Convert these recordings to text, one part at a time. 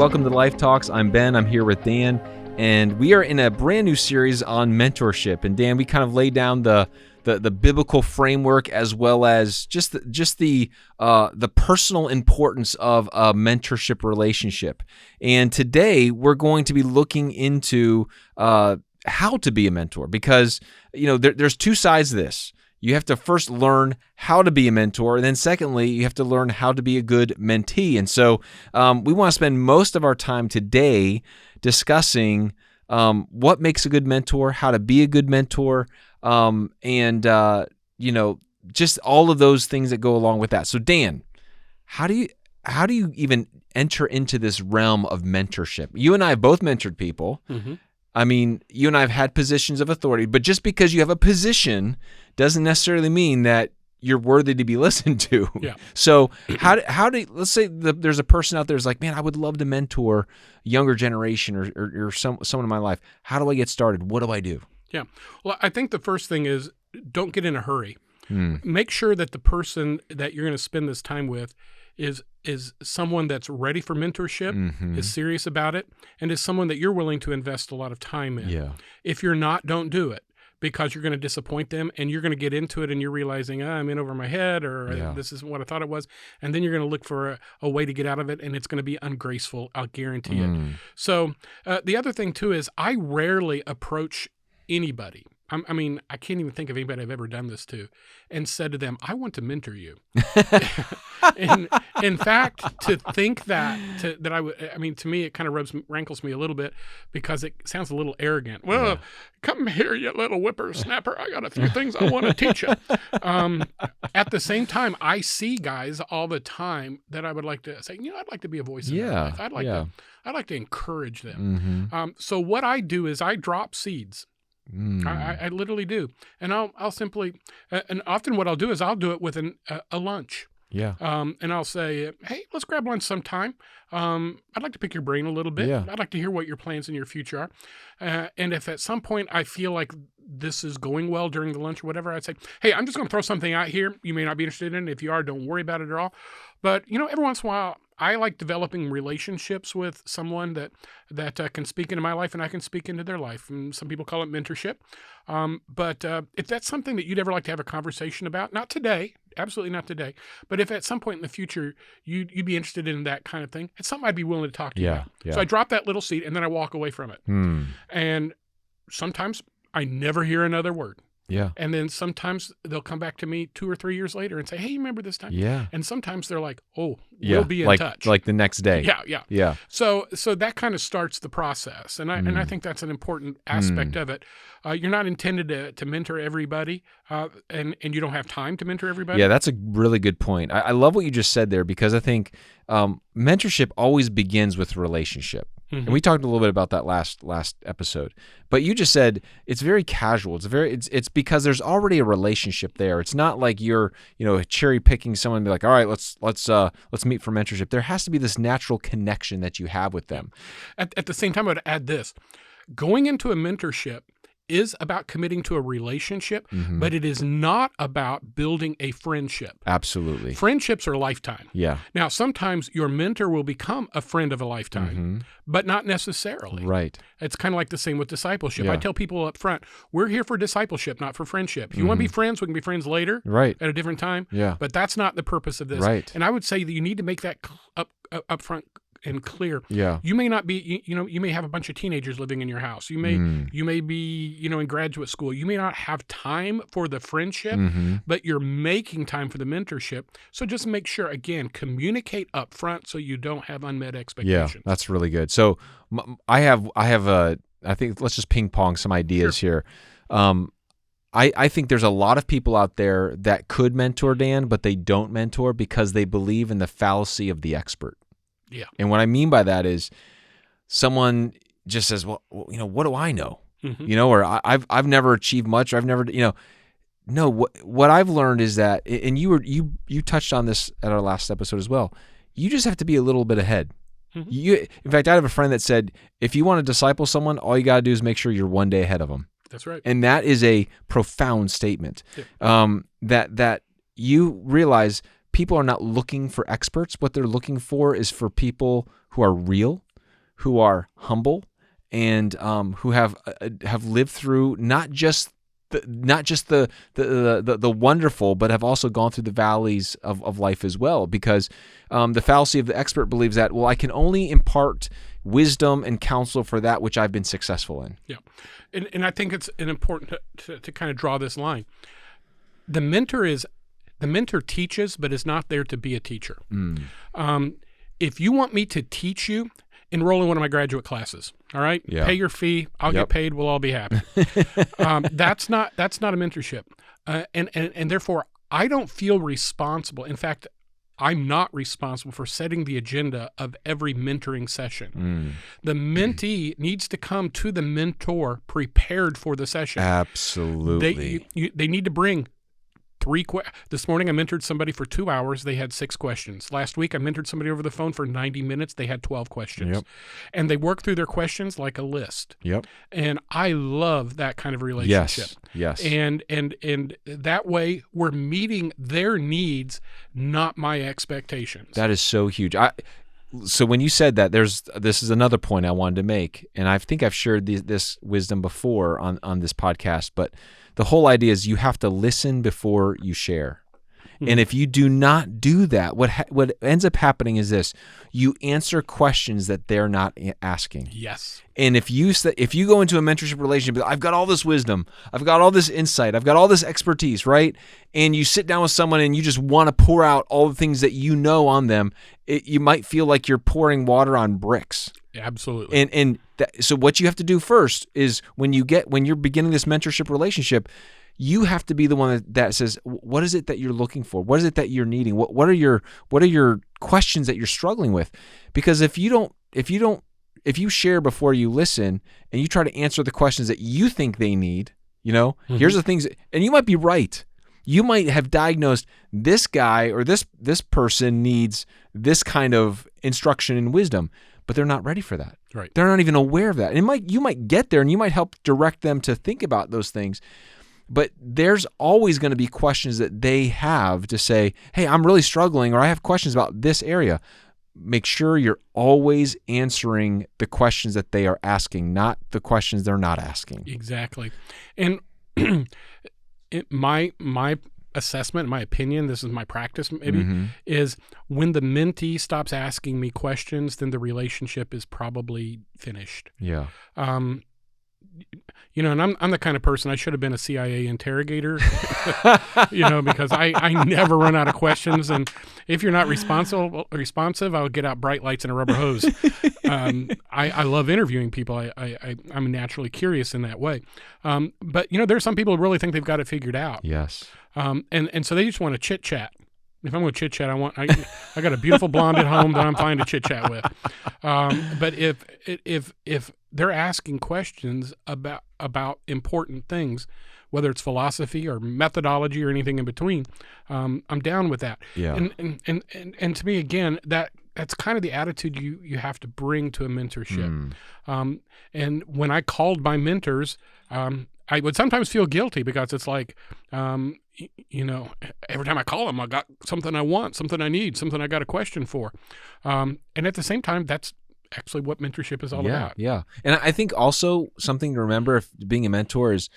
Welcome to Life Talks. I'm Ben. I'm here with Dan, and we are in a brand new series on mentorship. And Dan, we kind of lay down the biblical framework as well as just the personal importance of a mentorship relationship. And today we're going to be looking into how to be a mentor, because there's two sides to this. You have to first learn how to be a mentor, and then secondly, you have to learn how to be a good mentee. And so we want to spend most of our time today discussing what makes a good mentor, how to be a good mentor, and just all of those things that go along with that. So Dan, how do you even enter into this realm of mentorship? You and I have both mentored people. Mm-hmm. I mean, you and I have had positions of authority, but just because you have a position doesn't necessarily mean that you're worthy to be listened to. Yeah. So how do let's say there's a person out there who's like, man, I would love to mentor a younger generation or someone in my life. How do I get started? What do I do? Yeah. Well, I think the first thing is don't get in a hurry. Make sure that the person that you're going to spend this time with is someone that's ready for mentorship, mm-hmm. is serious about it, and is someone that you're willing to invest a lot of time in. Yeah. If you're not, don't do it, because you're going to disappoint them, and you're going to get into it, and you're realizing, I'm in over my head, or this isn't what I thought it was, and then you're going to look for a way to get out of it, and it's going to be ungraceful, I'll guarantee it. So the other thing, too, is I rarely approach anybody. I can't even think of anybody I've ever done this to and said to them, I want to mentor you. In fact, to think to me, it kind of rankles me a little bit, because it sounds a little arrogant. Well, come here, you little whippersnapper. I got a few things I want to teach you. At the same time, I see guys all the time that I would like to say, I'd like to be a voice in their life. I'd like to encourage them. Mm-hmm. So what I do is I drop seeds. I literally do. And I'll simply, and often what I'll do is I'll do it with a lunch. Yeah. And I'll say, hey, let's grab lunch sometime. I'd like to pick your brain a little bit. Yeah. I'd like to hear what your plans in your future are. And if at some point I feel like this is going well during the lunch or whatever, I'd say, hey, I'm just going to throw something out here you may not be interested in. If you are, don't worry about it at all. But, every once in a while, I like developing relationships with someone that can speak into my life and I can speak into their life. And some people call it mentorship. But if that's something that you'd ever like to have a conversation about, not today, absolutely not today, but if at some point in the future you'd be interested in that kind of thing, it's something I'd be willing to talk to you about. Yeah. So I drop that little seed and then I walk away from it. And sometimes I never hear another word. Yeah. And then sometimes they'll come back to me 2 or 3 years later and say, hey, you remember this time? Yeah. And sometimes they're like, oh, we'll be in touch. Like the next day. Yeah. So that kind of starts the process. And I think that's an important aspect of it. You're not intended to mentor everybody, and you don't have time to mentor everybody. Yeah, that's a really good point. I love what you just said there, because I think mentorship always begins with relationship. Mm-hmm. And we talked a little bit about that last episode. But you just said it's very casual. It's because there's already a relationship there. It's not like you're cherry picking someone and be like, all right, let's meet for mentorship. There has to be this natural connection that you have with them. At the same time, I would add this: going into a mentorship is about committing to a relationship, but it is not about building a friendship. Absolutely. Friendships are lifetime. Yeah. Now, sometimes your mentor will become a friend of a lifetime, but not necessarily. Right. It's kind of like the same with discipleship. Yeah. I tell people up front, we're here for discipleship, not for friendship. If you want to be friends, we can be friends later, right, at a different time. Yeah. But that's not the purpose of this. Right. And I would say that you need to make that up front and clear. Yeah. You may not be, you may have a bunch of teenagers living in your house. You may be, in graduate school. You may not have time for the friendship, but you're making time for the mentorship. So just make sure, again, communicate up front so you don't have unmet expectations. Yeah, that's really good. So I think let's just ping pong some ideas here. I think there's a lot of people out there that could mentor, Dan, but they don't mentor because they believe in the fallacy of the expert. Yeah. And what I mean by that is someone just says, well, what do I know? Or I've never achieved much, or I've never, no, what I've learned is that, and you touched on this at our last episode as well, you just have to be a little bit ahead. In fact, I have a friend that said, if you want to disciple someone, all you got to do is make sure you're one day ahead of them. That's right. And that is a profound statement. Yeah. That you realize people are not looking for experts. What they're looking for is for people who are real, who are humble and who have lived through not just the wonderful, but have also gone through the valleys of life as well. Because the fallacy of the expert believes that, well, I can only impart wisdom and counsel for that which I've been successful in. Yeah, and I think it's important to kind of draw this line. The mentor teaches, but is not there to be a teacher. If you want me to teach you, enroll in one of my graduate classes. All right, pay your fee. I'll get paid. We'll all be happy. That's not a mentorship, and therefore I don't feel responsible. In fact, I'm not responsible for setting the agenda of every mentoring session. The mentee needs to come to the mentor prepared for the session. Absolutely. They need to bring this morning I mentored somebody for 2 hours. They had 6 questions. Last week I mentored somebody over the phone for 90 minutes. They had 12 questions. And they worked through their questions like a list. And I love that kind of relationship. Yes. And that way we're meeting their needs, not my expectations. That is so huge. So when you said that, this is another point I wanted to make, and I think I've shared this wisdom before on this podcast, but the whole idea is you have to listen before you share. And if you do not do that, what ends up happening is this: you answer questions that they're not asking. Yes. And if you go into a mentorship relationship, I've got all this wisdom, I've got all this insight, I've got all this expertise, right? And you sit down with someone and you just want to pour out all the things that you know on them, you might feel like you're pouring water on bricks. Absolutely. So what you have to do first is when you're beginning this mentorship relationship, you have to be the one that says, what is it that you're looking for? What is it that you're needing? What are your questions that you're struggling with? Because if you share before you listen and you try to answer the questions that you think they need, here's the things, and you might be right. You might have diagnosed this guy or this person needs this kind of instruction and wisdom, but they're not ready for that. Right. They're not even aware of that. And you might get there and you might help direct them to think about those things. But there's always going to be questions that they have to say, hey, I'm really struggling, or I have questions about this area. Make sure you're always answering the questions that they are asking, not the questions they're not asking. Exactly. And my assessment, my opinion, this is my practice maybe, is when the mentee stops asking me questions, then the relationship is probably finished. Yeah. And I'm the kind of person, I should have been a CIA interrogator, because I never run out of questions. And if you're not responsive, I would get out bright lights and a rubber hose. I love interviewing people. I'm naturally curious in that way. But there's some people who really think they've got it figured out. Yes. And so they just want to chit chat. If I'm going to chit chat, I got a beautiful blonde at home that I'm fine to chit chat with. But if they're asking questions about important things, whether it's philosophy or methodology or anything in between, I'm down with that. Yeah. And to me, again, that's kind of the attitude you have to bring to a mentorship. And when I called my mentors, I would sometimes feel guilty because it's like, every time I call them, I got something I want, something I need, something I got a question for. And at the same time, that's actually what mentorship is all about. Yeah. And I think also something to remember if being a mentor is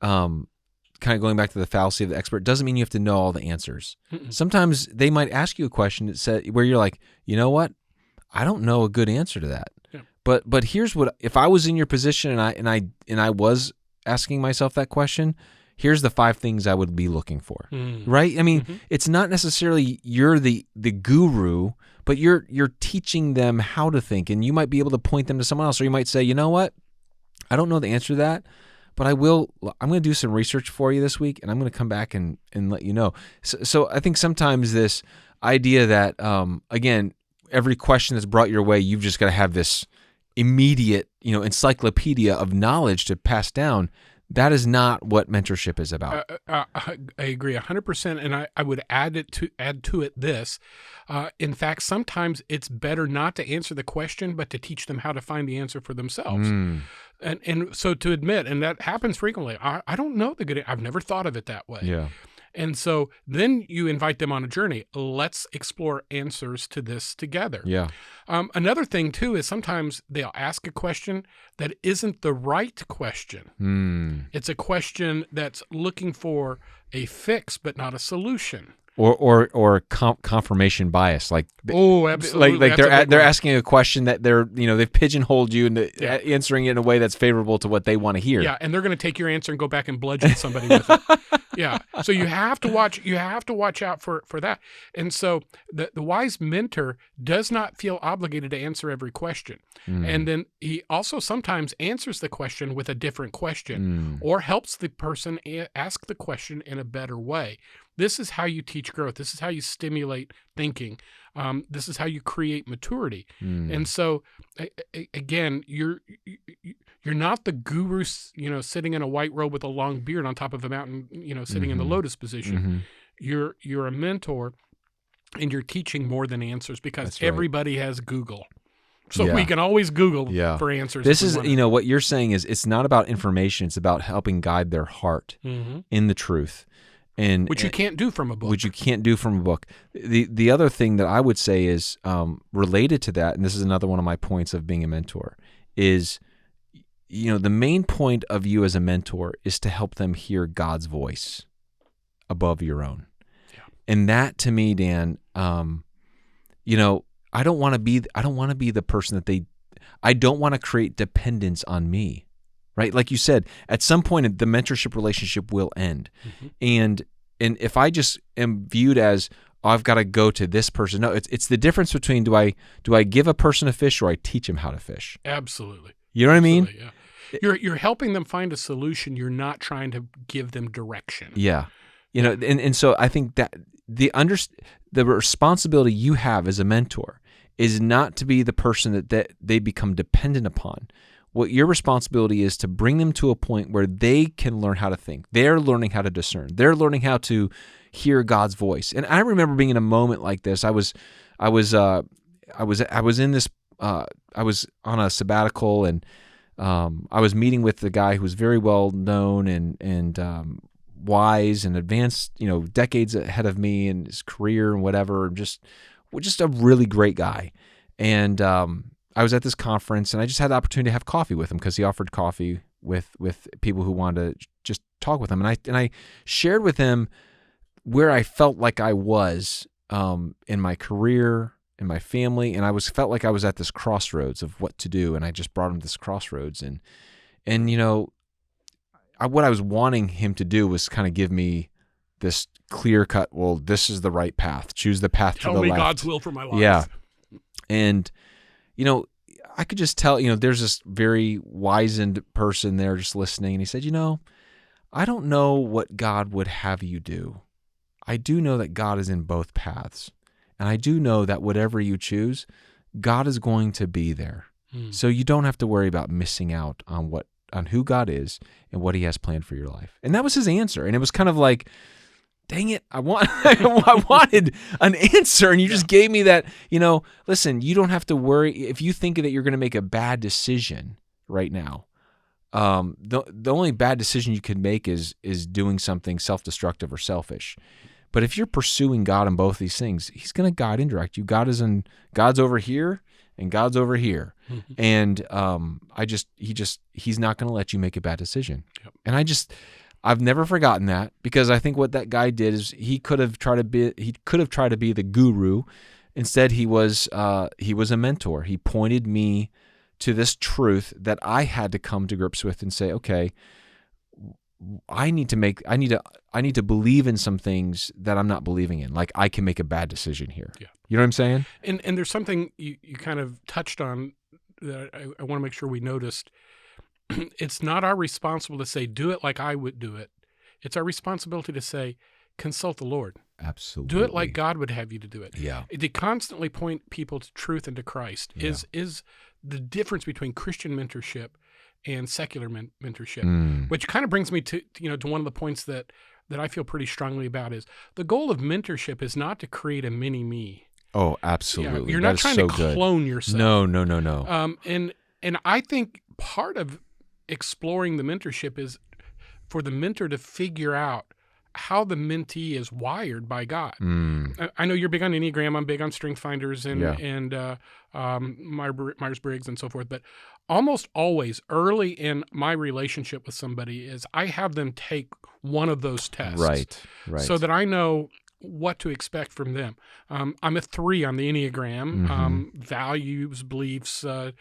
kind of going back to the fallacy of the expert, doesn't mean you have to know all the answers. Sometimes they might ask you a question where you're like, you know what? I don't know a good answer to that. Yeah. But here's what, if I was in your position and I was asking myself that question, here's the 5 things I would be looking for, right? I mean, it's not necessarily you're the guru, but you're teaching them how to think, and you might be able to point them to someone else, or you might say, you know what? I don't know the answer to that, but I'm going to do some research for you this week, and I'm going to come back and let you know. So I think sometimes this idea that, again, every question that's brought your way, you've just got to have this immediate, encyclopedia of knowledge to pass down. That is not what mentorship is about. I agree 100%, and I would add to it this. In fact, sometimes it's better not to answer the question, but to teach them how to find the answer for themselves. And so to admit, and that happens frequently, I don't know I've never thought of it that way. Yeah. And so then you invite them on a journey. Let's explore answers to this together. Yeah. Another thing, too, is sometimes they'll ask a question that isn't the right question. It's a question that's looking for a fix, but not a solution. Or confirmation bias, like absolutely, like they're asking a question that they've pigeonholed you into answering it in a way that's favorable to what they want to hear. Yeah, and they're going to take your answer and go back and bludgeon somebody with it. Yeah, so you have to watch. You have to watch out for that. And so the wise mentor does not feel obligated to answer every question. And then he also sometimes answers the question with a different question, or helps the person ask the question in a better way. This is how you teach growth. This is how you stimulate thinking. This is how you create maturity. And so, again, you're not the guru, sitting in a white robe with a long beard on top of a mountain, sitting in the lotus position. You're a mentor, and you're teaching more than answers, because everybody has Google. So we can always Google for answers. This is, what you're saying is, it's not about information. It's about helping guide their heart in the truth. Which you can't do from a book. The other thing that I would say is related to that, and this is another one of my points of being a mentor, is, the main point of you as a mentor is to help them hear God's voice above your own. Yeah. And that, to me, Dan, I don't want to be the person that I don't want to create dependence on me. Right? Like you said, at some point the mentorship relationship will end. And if I just am viewed as, I've got to go to this person. No, it's the difference between do I give a person a fish, or I teach them how to fish? Absolutely. You know what I mean? Yeah. You're helping them find a solution. You're not trying to give them direction. Yeah. And so I think that the responsibility you have as a mentor is not to be the person that they become dependent upon. What your responsibility is to bring them to a point where they can learn how to think. They're learning how to discern. They're learning how to hear God's voice. And I remember being in a moment like this. I was in this. I was on a sabbatical, and I was meeting with the guy who was very well known and wise and advanced, decades ahead of me in his career and whatever. Just a really great guy. And I was at this conference, and I just had the opportunity to have coffee with him, because he offered coffee with people who wanted to just talk with him. And I shared with him where I felt like I was in my career, in my family, and felt like I was at this crossroads of what to do. And I just brought him to this crossroads, and what I was wanting him to do was kind of give me this clear cut. Well, this is the right path. Choose the path to the left. Tell me God's will for my life. Yeah, and I could just tell, there's this very wizened person there just listening. And he said, I don't know what God would have you do. I do know that God is in both paths. And I do know that whatever you choose, God is going to be there. So you don't have to worry about missing out on who God is and what he has planned for your life. And that was his answer. And it was kind of like, dang it, I wanted an answer, and you just gave me that. Listen, you don't have to worry if you think that you're going to make a bad decision right now. The only bad decision you can make is doing something self-destructive or selfish. But if you're pursuing God in both these things, he's going to guide and direct you. God's over here, and God's over here. And he's not going to let you make a bad decision. Yep. And I've never forgotten that, because I think what that guy did is he could have tried to be the guru. Instead, he was a mentor. He pointed me to this truth that I had to come to grips with and say, okay, I need to believe in some things that I'm not believing in. Like, I can make a bad decision here. Yeah. You know what I'm saying? And there's something you kind of touched on that I want to make sure we noticed. It's not our responsibility to say, do it like I would do it. It's our responsibility to say, consult the Lord. Absolutely. Do it like God would have you to do it. Yeah. To constantly point people to truth and to Christ is the difference between Christian mentorship and secular mentorship, which kind of brings me to one of the points that I feel pretty strongly about is the goal of mentorship is not to create a mini me. Oh, absolutely. You're not trying to clone yourself. No. And I think part of exploring the mentorship is for the mentor to figure out how the mentee is wired by God. Mm. I know you're big on Enneagram. I'm big on Strength Finders and Yeah. Myers-Briggs and so forth. But almost always early in my relationship with somebody is I have them take one of those tests. Right. So that I know what to expect from them. I'm a 3 on the Enneagram. Mm-hmm. Values, beliefs, are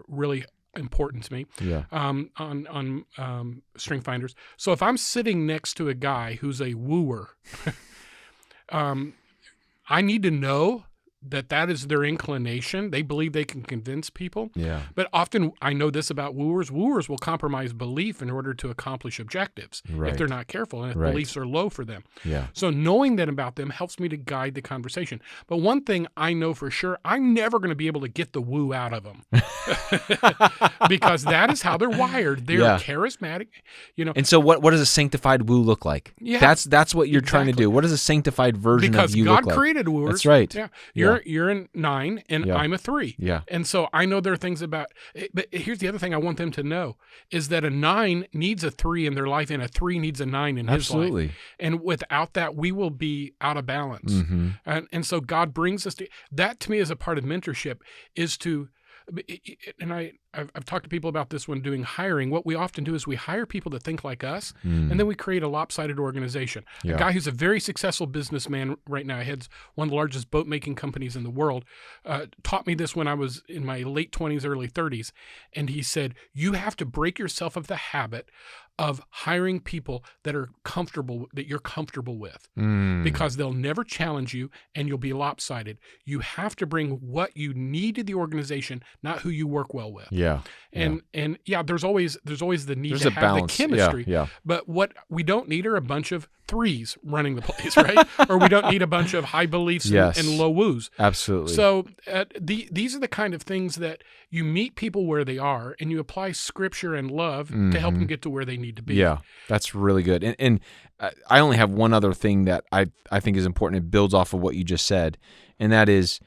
really important to me. Yeah. On Strength Finders. So if I'm sitting next to a guy who's a wooer, I need to know that is their inclination. They believe they can convince people. Yeah. But often I know this about wooers. Wooers will compromise belief in order to accomplish objectives if they're not careful and if beliefs are low for them. Yeah. So knowing that about them helps me to guide the conversation. But one thing I know for sure, I'm never going to be able to get the woo out of them because that is how they're wired. They're charismatic, And so what does a sanctified woo look like? Yeah. That's what you're trying to do. What does a sanctified version of you look like? Because God created wooers. That's right. Yeah. You're a 9 and I'm a 3. Yeah. And so I know there are things about, but here's the other thing I want them to know is that a 9 needs a 3 in their life and a 3 needs a 9 in his life. And without that, we will be out of balance. Mm-hmm. And so God brings us to me as a part of mentorship is to, and I've talked to people about this when doing hiring. What we often do is we hire people that think like us, and then we create a lopsided organization. A guy who's a very successful businessman right now, heads one of the largest boat-making companies in the world, taught me this when I was in my late 20s, early 30s. And he said, you have to break yourself of the habit of hiring people that you're comfortable with, because they'll never challenge you and you'll be lopsided. You have to bring what you need to the organization, not who you work well with. Yeah. And there's always the need There's to a have balance. the chemistry. Yeah. But what we don't need are a bunch of 3s running the place, right? Or we don't need a bunch of high beliefs and low woos. Absolutely. So these are the kind of things that you meet people where they are and you apply scripture and love to help them get to where they need to be. Yeah, that's really good. And I only have one other thing that I think is important. It builds off of what you just said, and that is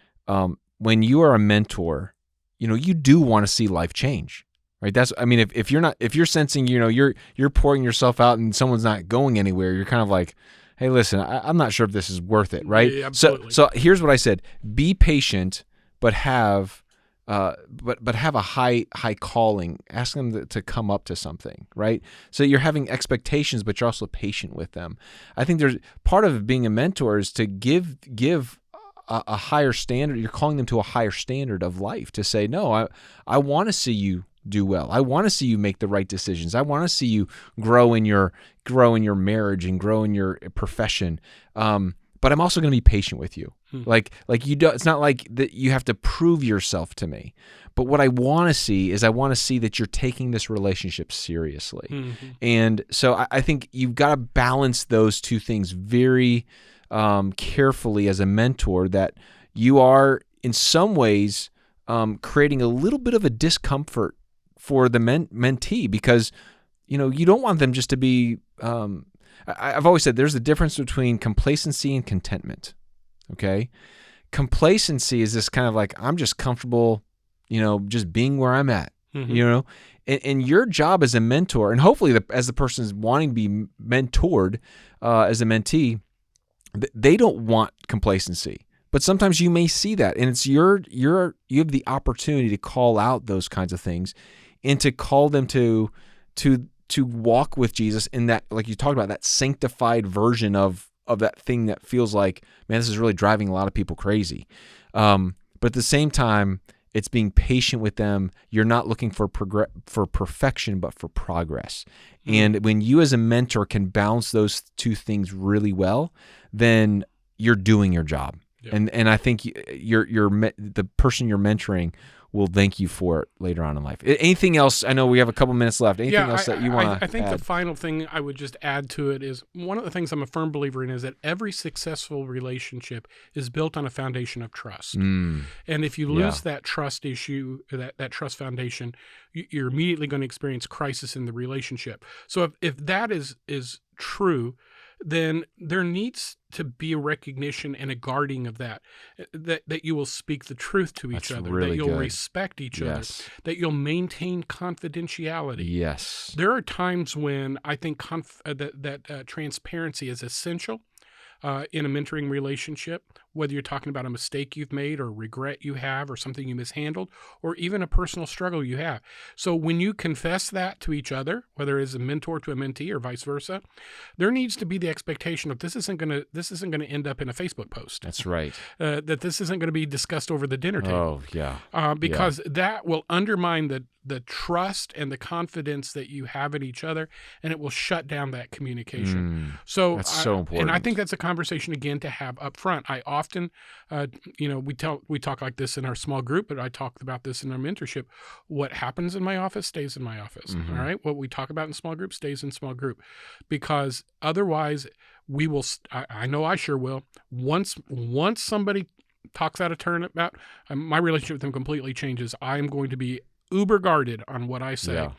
when you are a mentor, you do want to see life change, right? If you're sensing, you're pouring yourself out and someone's not going anywhere, you're kind of like, hey, listen, I'm not sure if this is worth it, right? Yeah, absolutely. So here's what I said: be patient, but have have a high calling. Ask them to come up to something, right? So you're having expectations, but you're also patient with them. I think there's part of being a mentor is to give a higher standard. You're calling them to a higher standard of life to say, no, I want to see you do well. I want to see you make the right decisions. I want to see you grow in your marriage and grow in your profession. But I'm also going to be patient with you. Like you do. It's not like that you have to prove yourself to me. But what I want to see is that you're taking this relationship seriously. Mm-hmm. And so I think you've got to balance those two things very carefully as a mentor, that you are in some ways creating a little bit of a discomfort for the mentee, because you don't want them just to be I've always said there's a difference between complacency and contentment. Okay? Complacency is this kind of like, I'm just comfortable, just being where I'm at, and your job as a mentor, and hopefully as the person is wanting to be mentored as a mentee, they don't want complacency. But sometimes you may see that, and it's you have the opportunity to call out those kinds of things and to call them to walk with Jesus in that, like you talked about, that sanctified version of that thing that feels like, man, this is really driving a lot of people crazy. But at the same time, it's being patient with them. You're not looking for perfection, but for progress. Mm-hmm. And when you as a mentor can balance those two things really well, then you're doing your job. Yeah. And I think the person you're mentoring will thank you for it later on in life. Anything else? I know we have a couple minutes left. Anything else that you want to I think add? The final thing I would just add to it is, one of the things I'm a firm believer in is that every successful relationship is built on a foundation of trust. And if you lose that trust issue, that trust foundation, you're immediately going to experience crisis in the relationship. So if that is true, then there needs to be a recognition and a guarding of that you will speak the truth to each That's other, really that you'll good. respect each Yes. other, that you'll maintain confidentiality. Yes. There are times when I think that transparency is essential in a mentoring relationship, whether you're talking about a mistake you've made or regret you have or something you mishandled or even a personal struggle you have. So when you confess that to each other, whether it's a mentor to a mentee or vice versa, there needs to be the expectation of this isn't going to end up in a Facebook post. That's right. That this isn't going to be discussed over the dinner table. Oh, yeah. Because that will undermine the trust and the confidence that you have in each other, and it will shut down that communication. So that's so important. And I think that's a conversation again to have up front. I often, we talk like this in our small group, but I talk about this in our mentorship. What happens in my office stays in my office. All right. What we talk about in small group stays in small group, because otherwise we will. I know I sure will. Once somebody talks out of turn about my relationship with them completely changes. I am going to be uber guarded on what I say,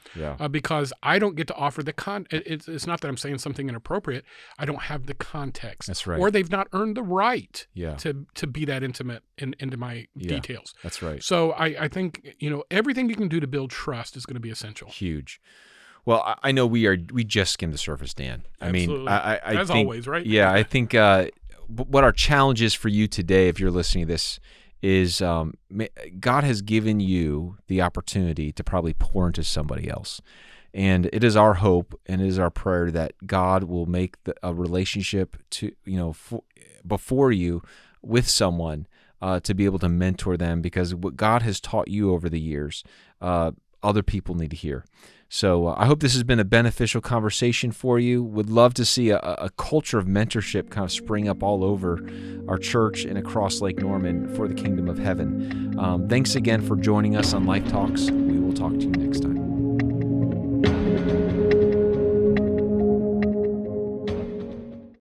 because I don't get to offer the it's not that I'm saying something inappropriate. I don't have the context. That's right. Or they've not earned the right Yeah. to be that intimate into my details. That's right. So I think, everything you can do to build trust is going to be essential. Huge. Well, I know we just skimmed the surface, Dan. Absolutely. I As think, always, right? Yeah, I think what our challenge is for you today, if you're listening to this, is God has given you the opportunity to probably pour into somebody else. And it is our hope and it is our prayer that God will make a relationship before you with someone to be able to mentor them, because what God has taught you over the years, other people need to hear. So I hope this has been a beneficial conversation for you. Would love to see a culture of mentorship kind of spring up all over our church and across Lake Norman for the kingdom of heaven. Thanks again for joining us on Life Talks. We will talk to you next time.